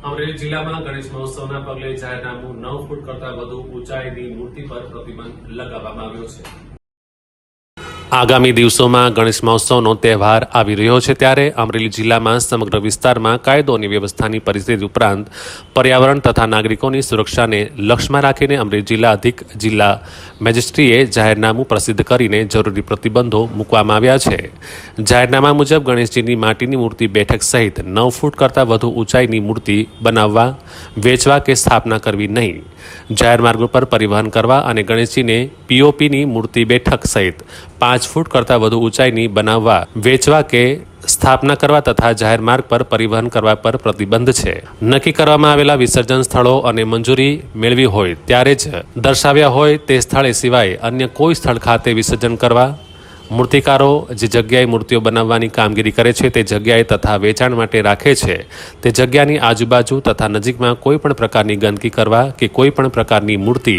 અમરેલી જિલ્લામાં ગણેશ મહોત્સવના પગલે જાહેરનામું 9 ફૂટ કરતાં વધુ ઊંચાઈની મૂર્તિ પર પ્રતિબંધ લગાવવામાં આવ્યો છે। આગામી દિવસોમાં ગણેશ મહોત્સવનો તહેવાર આવી રહ્યો છે, ત્યારે અમરેલી જિલ્લામાં સમગ્ર વિસ્તારમાં કાયદો અને વ્યવસ્થાની પરિસ્થિતિ ઉપરાંત પર્યાવરણ તથા નાગરિકોની સુરક્ષાને લક્ષ્યમાં રાખીને અમરેલી જિલ્લા અધિક જિલ્લા મેજિસ્ટ્રીએ જાહેરનામું પ્રસિદ્ધ કરીને જરૂરી પ્રતિબંધો મૂકવામાં આવ્યા છે। જાહેરનામા મુજબ ગણેશજીની માટીની મૂર્તિ બેઠક સહિત 9 ફૂટ કરતાં વધુ ઊંચાઈની મૂર્તિ બનાવવા, વેચવા કે સ્થાપના કરવી નહીં। જાહેર માર્ગો પર પરિવહન કરવા અને ગણેશજીને પીઓપીની મૂર્તિ બેઠક સહિત 5 ફૂટ કરતાં વધુ ઊંચાઈની બનાવવા, વેચવા કે સ્થાપના કરવા તથા જાહેર માર્ગ પર પરિવહન કરવા પર પ્રતિબંધ છે। નક્કી કરવામાં આવેલા વિસર્જન સ્થળો અને મંજૂરી મેળવી હોય ત્યારે જ દર્શાવ્યા હોય તે સ્થળે સિવાય અન્ય કોઈ સ્થળ ખાતે વિસર્જન કરવા, મૂર્તિકારો જે જગ્યાએ મૂર્તિઓ બનાવવાની કામગીરી કરે છે તે જગ્યાએ તથા વેચાણ માટે રાખે છે તે જગ્યાની આજુબાજુ તથા નજીકમાં કોઈ પણ પ્રકારની ગંદકી કરવા કે કોઈ પણ પ્રકારની મૂર્તિ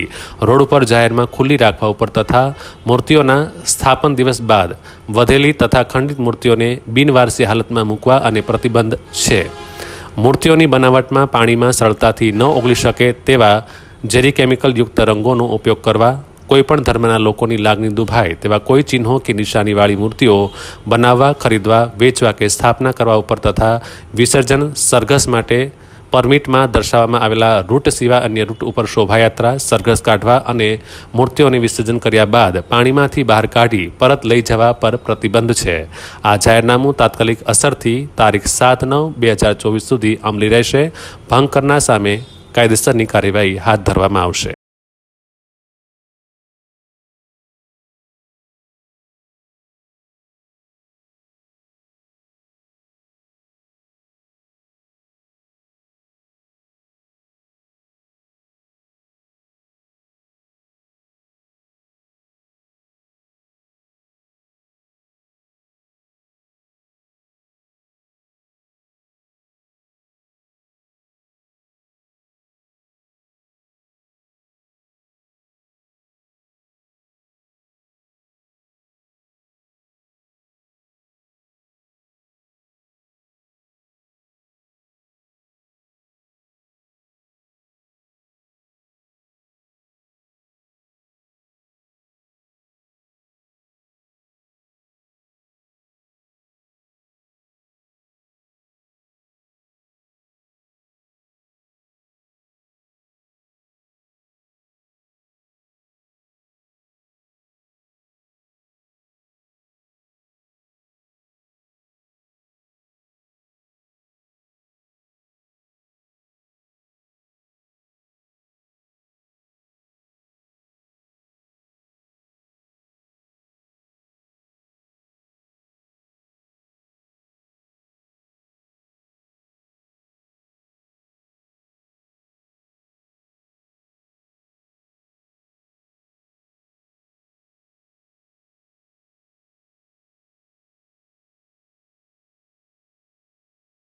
રોડ ઉપર જાહેરમાં ખુલ્લી રાખવા ઉપર તથા મૂર્તિઓના સ્થાપન દિવસ બાદ વધેલી તથા ખંડિત મૂર્તિઓને બિનવારસી હાલતમાં મૂકવા અને પ્રતિબંધ છે। મૂર્તિઓની બનાવટમાં પાણીમાં સરળતાથી ન ઓગળી શકે તેવા ઝેરી કેમિકલયુક્ત રંગોનો ઉપયોગ કરવા, કોઈપણ ધર્મના લોકોની લાગણી દુભાય તેવા કોઈ ચિહ્નો કે નિશાનીવાળી મૂર્તિઓ બનાવવા, ખરીદવા, વેચવા કે સ્થાપના કરવા ઉપર તથા વિસર્જન સરઘસ માટે પરમિટમાં દર્શાવવામાં આવેલા રૂટ સિવાય અન્ય રૂટ ઉપર શોભાયાત્રા, સરઘસ કાઢવા અને મૂર્તિઓને વિસર્જન કર્યા બાદ પાણીમાંથી બહાર કાઢી પરત લઈ જવા પર પ્રતિબંધ છે। આ જાહેરનામું તાત્કાલિક અસરથી તારીખ 7/9/2024 સુધી અમલી રહેશે। ભંગ કરનાર સામે કાયદેસરની કાર્યવાહી હાથ ધરવામાં આવશે।